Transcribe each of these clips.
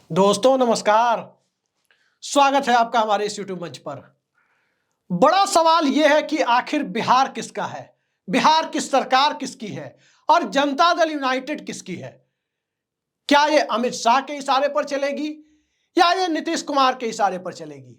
दोस्तों नमस्कार। स्वागत है आपका हमारे इस यूट्यूब मंच पर। बड़ा सवाल यह है कि आखिर बिहार किसका है, बिहार की सरकार किसकी है और जनता दल यूनाइटेड किसकी है। क्या ये अमित शाह के इशारे पर चलेगी या ये नीतीश कुमार के इशारे पर चलेगी।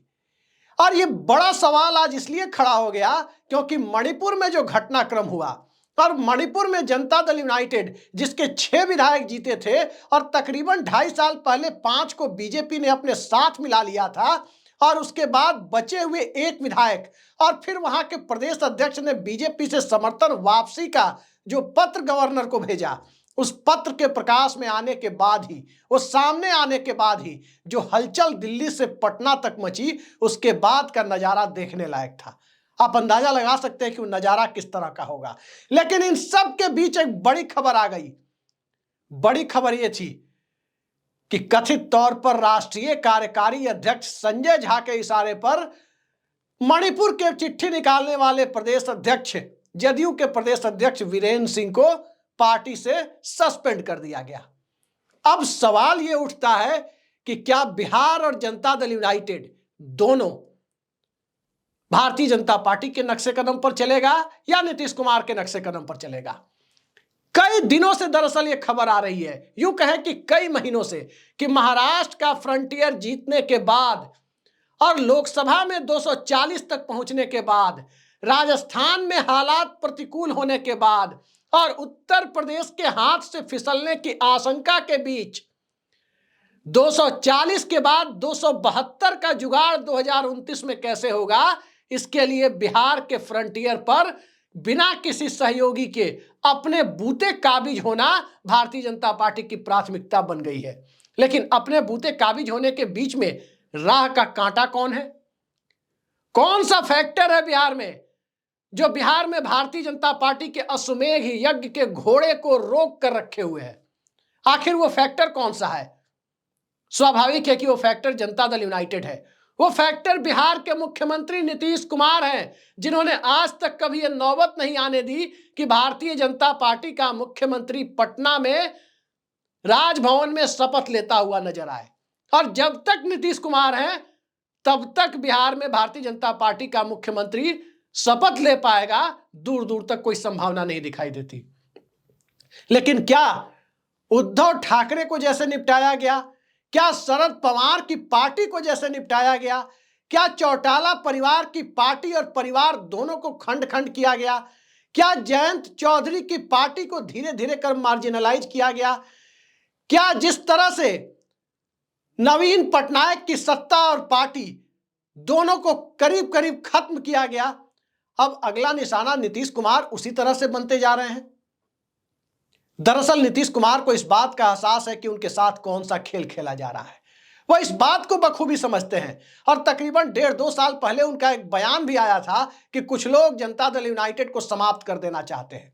और ये बड़ा सवाल आज इसलिए खड़ा हो गया क्योंकि मणिपुर में जो घटनाक्रम हुआ और मणिपुर में जनता दल यूनाइटेड जिसके 6 विधायक जीते थे और तकरीबन 2.5 साल पहले 5 को बीजेपी ने अपने साथ मिला लिया था और उसके बाद बचे हुए 1 विधायक और फिर वहां के प्रदेश अध्यक्ष ने बीजेपी से समर्थन वापसी का जो पत्र गवर्नर को भेजा, उस पत्र के प्रकाश में आने के बाद ही, वो सामने आने के बाद ही जो हलचल दिल्ली से पटना तक मची, उसके बाद का नजारा देखने लायक था। आप अंदाजा लगा सकते हैं कि वो नजारा किस तरह का होगा। लेकिन इन सब के बीच एक बड़ी खबर आ गई। बड़ी खबर यह थी कि कथित तौर पर राष्ट्रीय कार्यकारी अध्यक्ष संजय झा के इशारे पर मणिपुर के चिट्ठी निकालने वाले प्रदेश अध्यक्ष, जदयू के प्रदेश अध्यक्ष वीरेंद्र सिंह को पार्टी से सस्पेंड कर दिया गया। अब सवाल यह उठता है कि क्या बिहार और जनता दल यूनाइटेड दोनों भारतीय जनता पार्टी के नक्शे कदम पर चलेगा या नीतीश कुमार के नक्शे कदम पर चलेगा। कई दिनों से दरअसल यह खबर आ रही है, यूं कहें कि कई महीनों से, कि महाराष्ट्र का फ्रंटियर जीतने के बाद और लोकसभा में 240 तक पहुंचने के बाद, राजस्थान में हालात प्रतिकूल होने के बाद और उत्तर प्रदेश के हाथ से फिसलने की आशंका के बीच 240 के बाद 272 का जुगाड़ 2029 में कैसे होगा, इसके लिए बिहार के फ्रंटियर पर बिना किसी सहयोगी के अपने बूते काबिज होना भारतीय जनता पार्टी की प्राथमिकता बन गई है। लेकिन अपने बूते काबिज होने के बीच में राह का कांटा कौन है? कौन सा फैक्टर है बिहार में जो बिहार में भारतीय जनता पार्टी के अश्वमेध यज्ञ के घोड़े को रोक कर रखे हुए है? आखिर वो फैक्टर कौन सा है? स्वाभाविक है कि वो फैक्टर जनता दल यूनाइटेड है। वो फैक्टर बिहार के मुख्यमंत्री नीतीश कुमार हैं, जिन्होंने आज तक कभी यह नौबत नहीं आने दी कि भारतीय जनता पार्टी का मुख्यमंत्री पटना में राजभवन में शपथ लेता हुआ नजर आए। और जब तक नीतीश कुमार हैं तब तक बिहार में भारतीय जनता पार्टी का मुख्यमंत्री शपथ ले पाएगा, दूर दूर तक कोई संभावना नहीं दिखाई देती। लेकिन क्या उद्धव ठाकरे को जैसे निपटाया गया, क्या शरद पवार की पार्टी को जैसे निपटाया गया, क्या चौटाला परिवार की पार्टी और परिवार दोनों को खंड खंड किया गया, क्या जयंत चौधरी की पार्टी को धीरे धीरे कर मार्जिनलाइज किया गया, क्या जिस तरह से नवीन पटनायक की सत्ता और पार्टी दोनों को करीब करीब खत्म किया गया, अब अगला निशाना नीतीश कुमार उसी तरह से बनते जा रहे हैं। दरअसल नीतीश कुमार को इस बात का एहसास है कि उनके साथ कौन सा खेल खेला जा रहा है। वह इस बात को बखूबी समझते हैं और तकरीबन 1.5-2 साल पहले उनका एक बयान भी आया था कि कुछ लोग जनता दल यूनाइटेड को समाप्त कर देना चाहते हैं।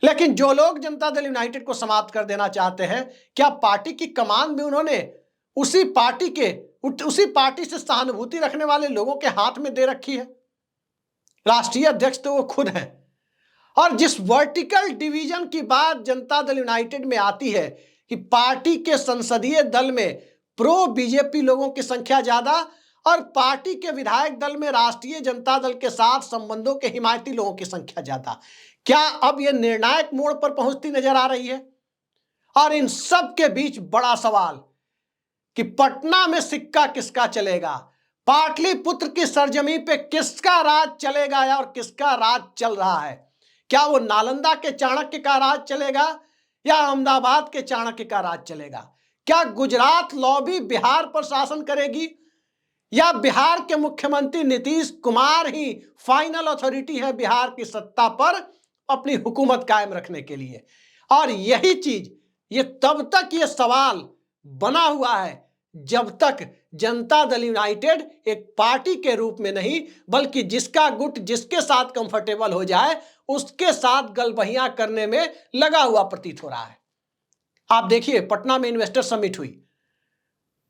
लेकिन जो लोग जनता दल यूनाइटेड को समाप्त कर देना चाहते हैं, क्या पार्टी की कमान भी उन्होंने उसी पार्टी से सहानुभूति रखने वाले लोगों के हाथ में दे रखी है? राष्ट्रीय अध्यक्ष तो वो खुद हैं। और जिस वर्टिकल डिवीजन की बात जनता दल यूनाइटेड में आती है कि पार्टी के संसदीय दल में प्रो बीजेपी लोगों की संख्या ज्यादा और पार्टी के विधायक दल में राष्ट्रीय जनता दल के साथ संबंधों के हिमायती लोगों की संख्या ज्यादा, क्या अब यह निर्णायक मोड़ पर पहुंचती नजर आ रही है? और इन सब के बीच बड़ा सवाल कि पटना में सिक्का किसका चलेगा, पाटलिपुत्र की सरजमी पे किसका राज चलेगा और किसका राज चल रहा है? क्या वो नालंदा के चाणक्य का राज चलेगा या अहमदाबाद के चाणक्य का राज चलेगा? क्या गुजरात लॉबी बिहार पर शासन करेगी या बिहार के मुख्यमंत्री नीतीश कुमार ही फाइनल अथॉरिटी है बिहार की सत्ता पर अपनी हुकूमत कायम रखने के लिए? और यही चीज, ये तब तक ये सवाल बना हुआ है जब तक जनता दल यूनाइटेड एक पार्टी के रूप में नहीं, बल्कि जिसका गुट जिसके साथ कंफर्टेबल हो जाए उसके साथ गलबहियां करने में लगा हुआ प्रतीत हो रहा है। आप देखिए, पटना में इन्वेस्टर समिट हुई।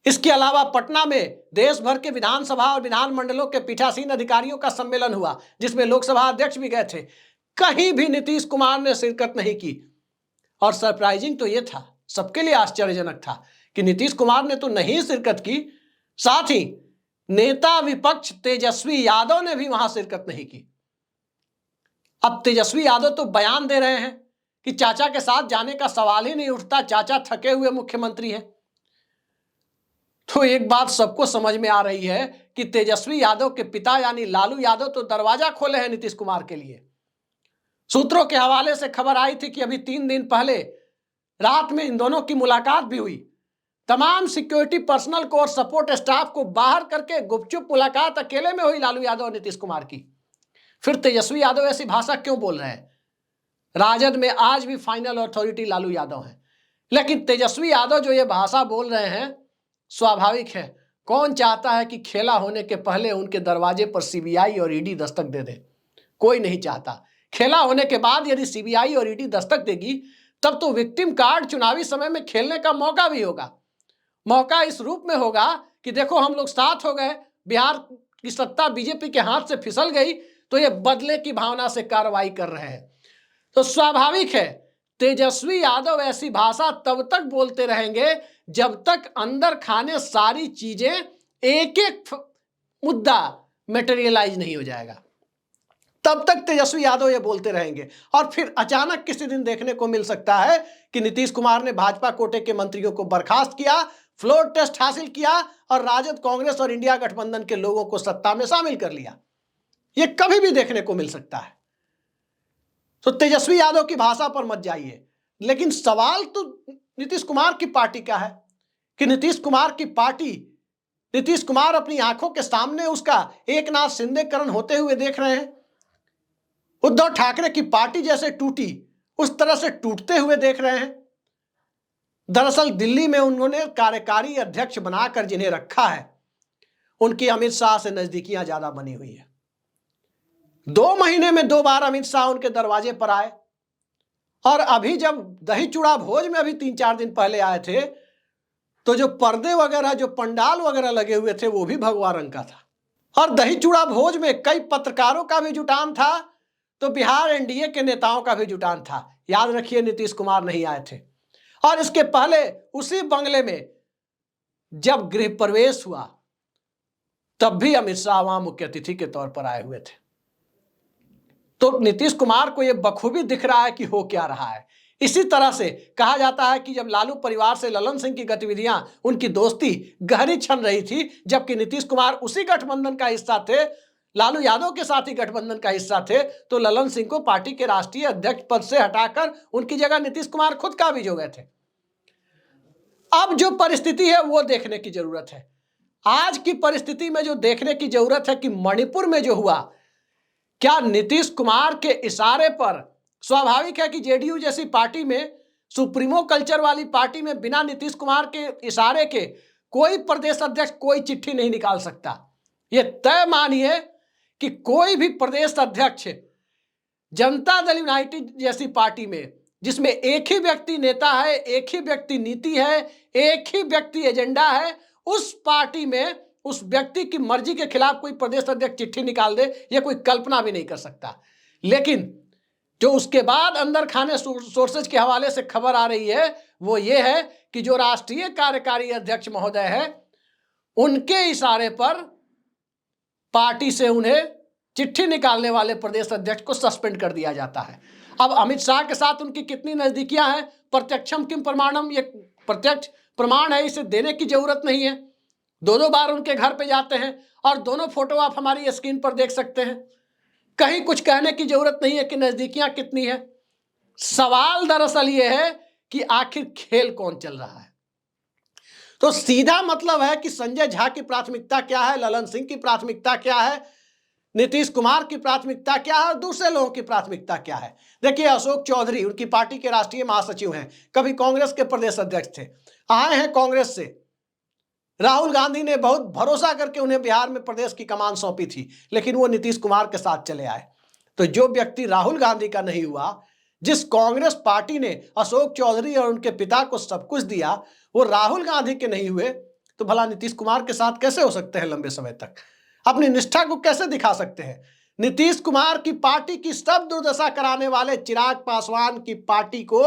इसके अलावा पटना में देश भर के विधानसभा और विधानमंडलों के पीठासीन अधिकारियों का सम्मेलन हुआ, जिसमें लोकसभा अध्यक्ष भी गए थे। कहीं भी नीतीश कुमार ने शिरकत नहीं की। और सरप्राइजिंग तो यह था, सबके लिए आश्चर्यजनक था कि नीतीश कुमार ने तो नहीं शिरकत की, साथ ही नेता विपक्ष तेजस्वी यादव ने भी वहां शिरकत नहीं की। अब तेजस्वी यादव तो बयान दे रहे हैं कि चाचा के साथ जाने का सवाल ही नहीं उठता, चाचा थके हुए मुख्यमंत्री हैं। तो एक बात सबको समझ में आ रही है कि तेजस्वी यादव के पिता यानी लालू यादव तो दरवाजा खोले हैं नीतीश कुमार के लिए। सूत्रों के हवाले से खबर आई थी कि अभी 3 दिन पहले रात में इन दोनों की मुलाकात भी हुई। तमाम सिक्योरिटी पर्सनल को और सपोर्ट स्टाफ को बाहर करके गुपचुप मुलाकात अकेले में हुई लालू यादव और नीतीश कुमार की। फिर तेजस्वी यादव ऐसी भाषा क्यों बोल रहे हैं? राजद में आज भी फाइनल अथॉरिटी लालू यादव है, लेकिन तेजस्वी यादव जो ये भाषा बोल रहे हैं, स्वाभाविक है, कौन चाहता है कि खेला होने के पहले उनके दरवाजे पर सीबीआई और ईडी दस्तक दे दे? कोई नहीं चाहता। खेला होने के बाद यदि सीबीआई और ईडी दस्तक देगी तब तो विक्टिम कार्ड चुनावी समय में खेलने का मौका भी होगा। मौका इस रूप में होगा कि देखो हम लोग साथ हो गए, बिहार की सत्ता बीजेपी के हाथ से फिसल गई, तो ये बदले की भावना से कार्रवाई कर रहे हैं। तो स्वाभाविक है तेजस्वी यादव ऐसी भाषा तब तक बोलते रहेंगे जब तक अंदर खाने सारी चीजें एक एक मुद्दा मटेरियलाइज नहीं हो जाएगा, तब तक तेजस्वी यादव ये बोलते रहेंगे। और फिर अचानक किसी दिन देखने को मिल सकता है कि नीतीश कुमार ने भाजपा कोटे के मंत्रियों को बर्खास्त किया, फ्लोर टेस्ट हासिल किया और राजद, कांग्रेस और इंडिया गठबंधन के लोगों को सत्ता में शामिल कर लिया। ये कभी भी देखने को मिल सकता है। तो तेजस्वी यादव की भाषा पर मत जाइए। लेकिन सवाल तो नीतीश कुमार की पार्टी का है कि नीतीश कुमार की पार्टी, नीतीश कुमार अपनी आंखों के सामने उसका एकनाथ शिंदेकरण होते हुए देख रहे हैं। उद्धव ठाकरे की पार्टी जैसे टूटी उस तरह से टूटते हुए देख रहे हैं। दरअसल दिल्ली में उन्होंने कार्यकारी अध्यक्ष बनाकर जिन्हें रखा है, उनकी अमित शाह से नजदीकियां ज्यादा बनी हुई है। 2 महीने में 2 बार अमित शाह उनके दरवाजे पर आए, और अभी जब दही चूड़ा भोज में अभी 3-4 दिन पहले आए थे तो जो पर्दे वगैरह, जो पंडाल वगैरह लगे हुए थे वो भी भगवा रंग का था। और दही चूड़ा भोज में कई पत्रकारों का भी जुटान था, तो बिहार एनडीए के नेताओं का भी जुटान था। याद रखिए नीतीश कुमार नहीं आए थे। और इसके पहले उसी बंगले में जब गृह प्रवेश हुआ तब भी अमित शाह वहां मुख्य अतिथि के तौर पर आए हुए थे। तो नीतीश कुमार को यह बखूबी दिख रहा है कि हो क्या रहा है। इसी तरह से कहा जाता है कि जब लालू परिवार से ललन सिंह की गतिविधियां, उनकी दोस्ती गहरी छन रही थी, जबकि नीतीश कुमार उसी गठबंधन का हिस्सा थे, लालू यादव के साथ ही गठबंधन का हिस्सा थे, तो ललन सिंह को पार्टी के राष्ट्रीय अध्यक्ष पद से हटाकर उनकी जगह नीतीश कुमार खुद काबिज हो गए थे। अब जो परिस्थिति है वो देखने की जरूरत है। आज की परिस्थिति में जो देखने की जरूरत है कि मणिपुर में जो हुआ, क्या नीतीश कुमार के इशारे पर, स्वाभाविक है कि जेडीयू जैसी पार्टी में, सुप्रीमो कल्चर वाली पार्टी में बिना नीतीश कुमार के इशारे के कोई प्रदेश अध्यक्ष कोई चिट्ठी नहीं निकाल सकता। यह तय मानिए कि कोई भी प्रदेश अध्यक्ष जनता दल यूनाइटेड जैसी पार्टी में, जिसमें एक ही व्यक्ति नेता है, एक ही व्यक्ति नीति है, एक ही व्यक्ति एजेंडा है, उस पार्टी में उस व्यक्ति की मर्जी के खिलाफ कोई प्रदेश अध्यक्ष चिट्ठी निकाल दे, यह कोई कल्पना भी नहीं कर सकता। लेकिन जो उसके बाद अंदर खाने सोर्सेज के हवाले से खबर आ रही है वो ये है कि जो राष्ट्रीय कार्यकारी अध्यक्ष महोदय है, उनके इशारे पर पार्टी से उन्हें चिट्ठी निकालने वाले प्रदेश अध्यक्ष को सस्पेंड कर दिया जाता है। अब अमित शाह के साथ उनकी कितनी नजदीकियां हैं, प्रत्यक्षम किम प्रमाणम, ये प्रत्यक्ष प्रमाण है, इसे देने की जरूरत नहीं है। 2-2 बार उनके घर पे जाते हैं और दोनों फोटो आप हमारी स्क्रीन पर देख सकते हैं। कहीं कुछ कहने की जरूरत नहीं है कि नजदीकियां कितनी है। सवाल दरअसल ये है कि आखिर खेल कौन चल रहा है। तो सीधा मतलब है कि संजय झा की प्राथमिकता क्या है, ललन सिंह की प्राथमिकता क्या है, नीतीश कुमार की प्राथमिकता क्या है और दूसरे लोगों की प्राथमिकता क्या है। देखिए अशोक चौधरी उनकी पार्टी के राष्ट्रीय महासचिव हैं, कभी कांग्रेस के प्रदेश अध्यक्ष थे, आए हैं कांग्रेस से। राहुल गांधी ने बहुत भरोसा करके उन्हें बिहार में प्रदेश की कमान सौंपी थी, लेकिन वो नीतीश कुमार के साथ चले आए। तो जो व्यक्ति राहुल गांधी का नहीं हुआ, जिस कांग्रेस पार्टी ने अशोक चौधरी और उनके पिता को सब कुछ दिया, वो राहुल गांधी के नहीं हुए, तो भला नीतीश कुमार के साथ कैसे हो सकते हैं लंबे समय तक? अपनी निष्ठा को कैसे दिखा सकते हैं? नीतीश कुमार की पार्टी की सब दुर्दशा कराने वाले चिराग पासवान की पार्टी को,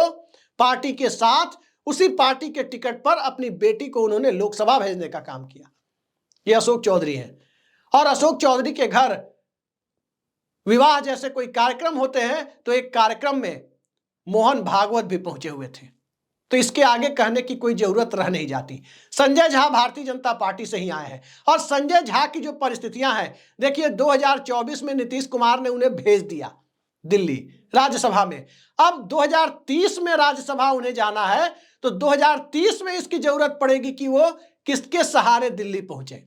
पार्टी के साथ उसी पार्टी के टिकट पर अपनी बेटी को उन्होंने लोकसभा भेजने का काम किया। ये अशोक चौधरी हैं। और अशोक चौधरी के घर विवाह जैसे कोई कार्यक्रम होते हैं तो एक कार्यक्रम में मोहन भागवत भी पहुंचे हुए थे। तो इसके आगे कहने की कोई जरूरत रह नहीं जाती। संजय झा भारतीय जनता पार्टी से ही आए हैं और संजय झा की जो परिस्थितियां हैं, देखिए 2024 में नीतीश कुमार ने उन्हें भेज दिया दिल्ली राज्यसभा में। अब 2030 में राज्यसभा उन्हें जाना है तो 2030 में इसकी जरूरत पड़ेगी कि वो किसके सहारे दिल्ली पहुंचे।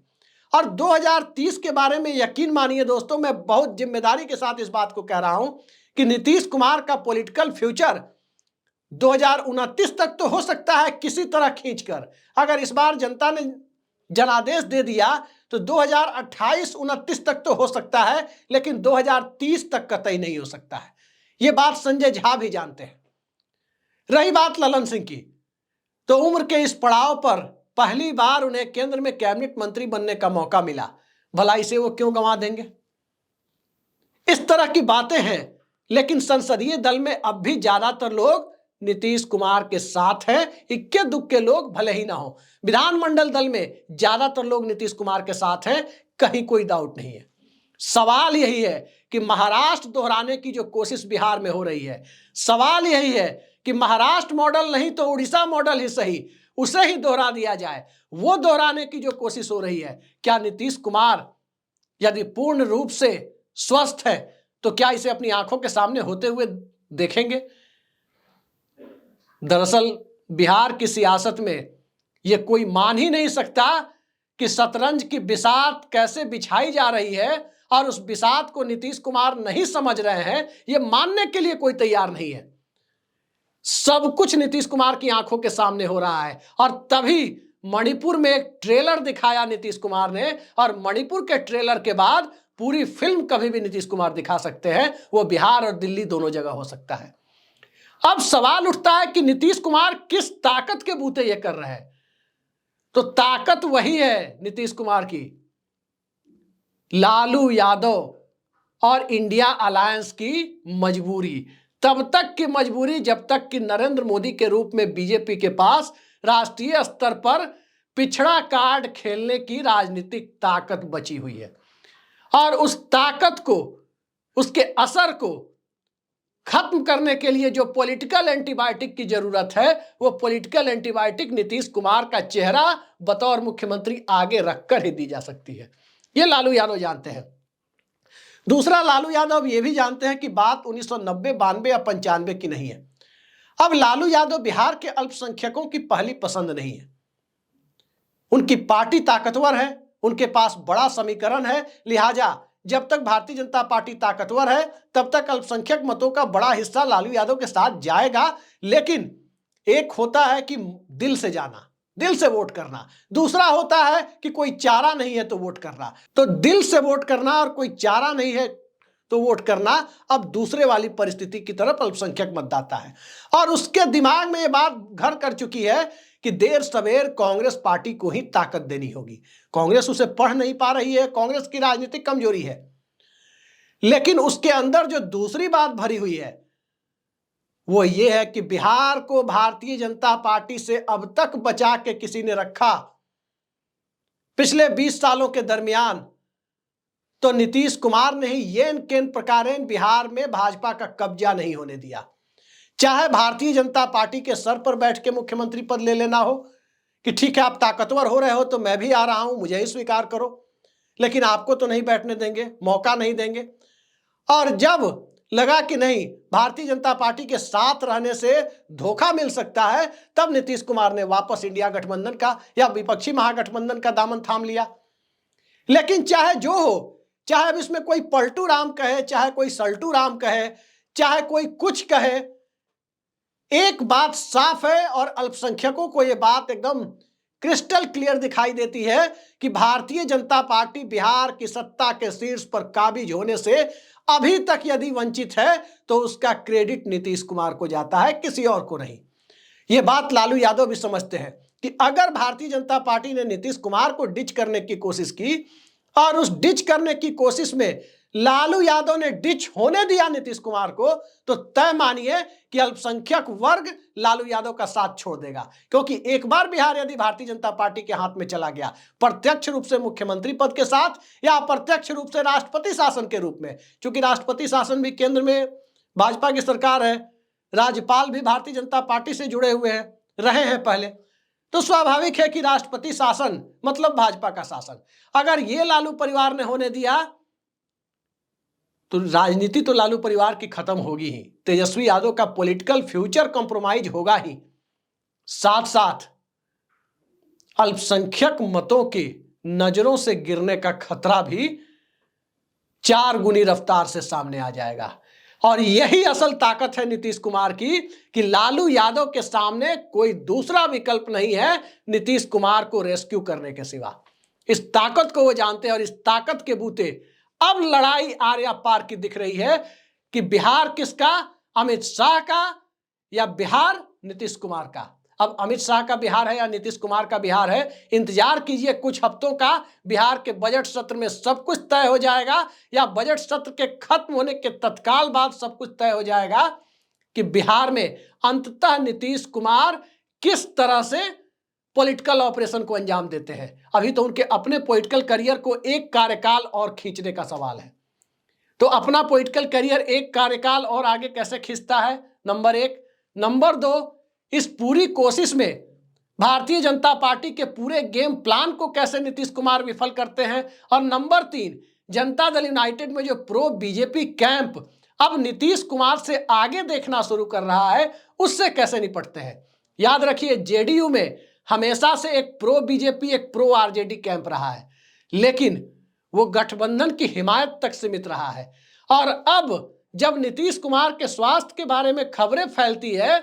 और 2030 के बारे में यकीन मानिए दोस्तों, मैं बहुत जिम्मेदारी के साथ इस बात को कह रहा हूं कि नीतीश कुमार का पॉलिटिकल फ्यूचर 2029 तक तो हो सकता है किसी तरह खींचकर। अगर इस बार जनता ने जनादेश दे दिया तो 2028-29 तक तो हो सकता है, लेकिन 2030 तक कतई नहीं हो सकता है। यह बात संजय झा भी जानते हैं। रही बात ललन सिंह की, तो उम्र के इस पड़ाव पर पहली बार उन्हें केंद्र में कैबिनेट मंत्री बनने का मौका मिला, भला इसे वो क्यों गंवा देंगे? इस तरह की बातें हैं। लेकिन संसदीय दल में अब भी ज्यादातर लोग नीतीश कुमार के साथ हैं, इक्के दुक्के लोग भले ही ना हो। विधानमंडल दल में ज्यादातर लोग नीतीश कुमार के साथ हैं, कहीं कोई डाउट नहीं है। सवाल यही है कि महाराष्ट्र दोहराने की जो कोशिश बिहार में हो रही है, सवाल यही है कि महाराष्ट्र मॉडल नहीं तो उड़ीसा मॉडल ही सही, उसे ही दोहरा दिया जाए। वो दोहराने की जो कोशिश हो रही है, क्या नीतीश कुमार यदि पूर्ण रूप से स्वस्थ है तो क्या इसे अपनी आंखों के सामने होते हुए देखेंगे? दरअसल बिहार की सियासत में यह कोई मान ही नहीं सकता कि शतरंज की बिसात कैसे बिछाई जा रही है और उस बिसात को नीतीश कुमार नहीं समझ रहे हैं, यह मानने के लिए कोई तैयार नहीं है। सब कुछ नीतीश कुमार की आंखों के सामने हो रहा है। और तभी मणिपुर में एक ट्रेलर दिखाया नीतीश कुमार ने, और मणिपुर के ट्रेलर के बाद पूरी फिल्म कभी भी नीतीश कुमार दिखा सकते हैं। वो बिहार और दिल्ली दोनों जगह हो सकता है। अब सवाल उठता है कि नीतीश कुमार किस ताकत के बूते ये कर रहे हैं? तो ताकत वही है नीतीश कुमार की, लालू यादव और इंडिया अलायंस की मजबूरी। तब तक की मजबूरी जब तक कि नरेंद्र मोदी के रूप में बीजेपी के पास राष्ट्रीय स्तर पर पिछड़ा कार्ड खेलने की राजनीतिक ताकत बची हुई है। और उस ताकत को, उसके असर को खत्म करने के लिए जो पॉलिटिकल एंटीबायोटिक की जरूरत है, वो पॉलिटिकल एंटीबायोटिक नीतीश कुमार का चेहरा बतौर मुख्यमंत्री आगे रखकर ही दी जा सकती है। ये लालू यादव जानते हैं। दूसरा, लालू यादव ये भी जानते हैं कि बात 1990, 92 या 95 की नहीं है। अब लालू यादव बिहार के अल्पसंख्यकों की पहली पसंद नहीं है। उनकी पार्टी ताकतवर है, उनके पास बड़ा समीकरण है, लिहाजा जब तक भारतीय जनता पार्टी ताकतवर है तब तक अल्पसंख्यक मतों का बड़ा हिस्सा लालू यादव के साथ जाएगा। लेकिन एक होता है कि दिल से जाना, दिल से वोट करना, दूसरा होता है कि कोई चारा नहीं है तो वोट करना। तो दिल से वोट करना और कोई चारा नहीं है तो वोट करना अब दूसरे वाली परिस्थिति की तरफ अल्पसंख्यक मतदाता है। और उसके दिमाग में ये बात घर कर चुकी है कि देर सवेर कांग्रेस पार्टी को ही ताकत देनी होगी। कांग्रेस उसे पढ़ नहीं पा रही है, कांग्रेस की राजनीतिक कमजोरी है। लेकिन उसके अंदर जो दूसरी बात भरी हुई है वो ये है कि बिहार को भारतीय जनता पार्टी से अब तक बचा के किसी ने रखा पिछले 20 सालों के दरमियान तो नीतीश कुमार ने ही येन केन प्रकारेण बिहार में भाजपा का कब्जा नहीं होने दिया। चाहे भारतीय जनता पार्टी के सर पर बैठ के मुख्यमंत्री पद ले लेना हो कि ठीक है आप ताकतवर हो रहे हो तो मैं भी आ रहा हूं, मुझे ही स्वीकार करो, लेकिन आपको तो नहीं बैठने देंगे, मौका नहीं देंगे। और जब लगा कि नहीं भारतीय जनता पार्टी के साथ रहने से धोखा मिल सकता है, तब नीतीश कुमार ने वापस इंडिया गठबंधन का या विपक्षी महागठबंधन का दामन थाम लिया। लेकिन चाहे जो हो, चाहे अब इसमें कोई पलटू राम कहे, चाहे कोई सल्टू राम कहे, चाहे कोई कुछ कहे, एक बात साफ है और अल्पसंख्यकों को यह बात एकदम क्रिस्टल क्लियर दिखाई देती है कि भारतीय जनता पार्टी बिहार की सत्ता के शीर्ष पर काबिज होने से अभी तक यदि वंचित है तो उसका क्रेडिट नीतीश कुमार को जाता है, किसी और को नहीं। यह बात लालू यादव भी समझते हैं कि अगर भारतीय जनता पार्टी ने नीतीश कुमार को डिच करने की कोशिश की और उस डिच करने की कोशिश में लालू यादव ने डिच होने दिया नीतीश कुमार को, तो तय मानिए कि अल्पसंख्यक वर्ग लालू यादव का साथ छोड़ देगा। क्योंकि एक बार बिहार यदि भारतीय जनता पार्टी के हाथ में चला गया, प्रत्यक्ष रूप से मुख्यमंत्री पद के साथ या अप्रत्यक्ष रूप से राष्ट्रपति शासन के रूप में, क्योंकि राष्ट्रपति शासन भी केंद्र में भाजपा की सरकार है, राज्यपाल भी भारतीय जनता पार्टी से जुड़े हुए हैं, रहे हैं पहले, तो स्वाभाविक है कि राष्ट्रपति शासन मतलब भाजपा का शासन अगर ये लालू परिवार ने होने दिया तो राजनीति तो लालू परिवार की खत्म होगी ही, तेजस्वी यादव का पॉलिटिकल फ्यूचर कॉम्प्रोमाइज होगा ही, साथ साथ अल्पसंख्यक मतों की नजरों से गिरने का खतरा भी 4 गुनी रफ्तार से सामने आ जाएगा। और यही असल ताकत है नीतीश कुमार की कि लालू यादव के सामने कोई दूसरा विकल्प नहीं है नीतीश कुमार को रेस्क्यू करने के सिवा। इस ताकत को वो जानते हैं और इस ताकत के बूते अब लड़ाई आर्या पार की दिख रही है कि बिहार किसका, अमित शाह का या बिहार नीतीश कुमार का। अब अमित शाह का बिहार है या नीतीश कुमार का बिहार है, इंतजार कीजिए कुछ हफ्तों का। बिहार के बजट सत्र में सब कुछ तय हो जाएगा या बजट सत्र के खत्म होने के तत्काल बाद सब कुछ तय हो जाएगा कि बिहार में अंततः नीतीश कुमार किस तरह से पॉलिटिकल ऑपरेशन को अंजाम देते हैं। अभी तो उनके अपने पॉलिटिकल करियर को एक कार्यकाल और खींचने का सवाल है। तो अपना पॉलिटिकल करियर एक कार्यकाल और आगे कैसे खींचता है, नंबर 1। नंबर 2, इस पूरी कोशिश में भारतीय जनता पार्टी के पूरे गेम प्लान को कैसे नीतीश कुमार विफल करते हैं। और नंबर 3, जनता दल यूनाइटेड में जो प्रो बीजेपी कैंप अब नीतीश कुमार से आगे देखना शुरू कर रहा है, उससे कैसे निपटते हैं। याद रखिए, जेडीयू में हमेशा से एक प्रो बीजेपी एक प्रो आरजेडी कैंप रहा है, लेकिन वो गठबंधन की हिमायत तक सीमित रहा है। और अब जब नीतीश कुमार के स्वास्थ्य के बारे में खबरें फैलती है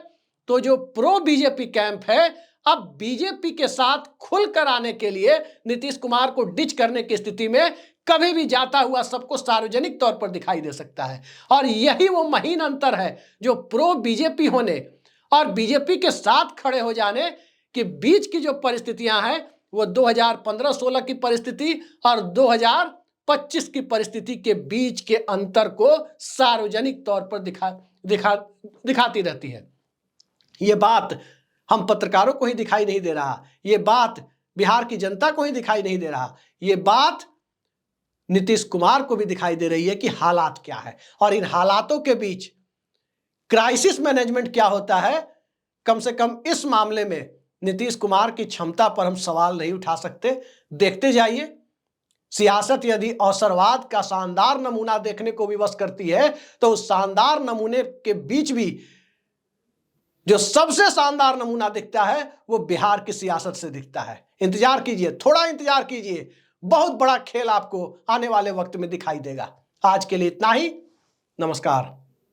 तो जो प्रो बीजेपी कैंप है अब बीजेपी के साथ खुलकर आने के लिए नीतीश कुमार को डिच करने की स्थिति में कभी भी जाता हुआ सबको सार्वजनिक तौर पर दिखाई दे सकता है। और यही वो महीन अंतर है जो प्रो बीजेपी होने और बीजेपी के साथ खड़े हो जाने के बीच की जो परिस्थितियां हैं वो 2015-16 की परिस्थिति और 2025 की परिस्थिति के बीच के अंतर को सार्वजनिक तौर पर दिखाती रहती है। ये बात हम पत्रकारों को ही दिखाई नहीं दे रहा, ये बात बिहार की जनता को ही दिखाई नहीं दे रहा, ये बात नीतीश कुमार को भी दिखाई दे रही है कि हालात क्या है। और इन हालातों के बीच क्राइसिस मैनेजमेंट क्या होता है, कम से कम इस मामले में नीतीश कुमार की क्षमता पर हम सवाल नहीं उठा सकते। देखते जाइए, सियासत यदि अवसरवाद का शानदार नमूना देखने को विवश करती है तो उस शानदार नमूने के बीच भी जो सबसे शानदार नमूना दिखता है वो बिहार की सियासत से दिखता है। इंतजार कीजिए, थोड़ा इंतजार कीजिए, बहुत बड़ा खेल आपको आने वाले वक्त में दिखाई देगा। आज के लिए इतना ही, नमस्कार।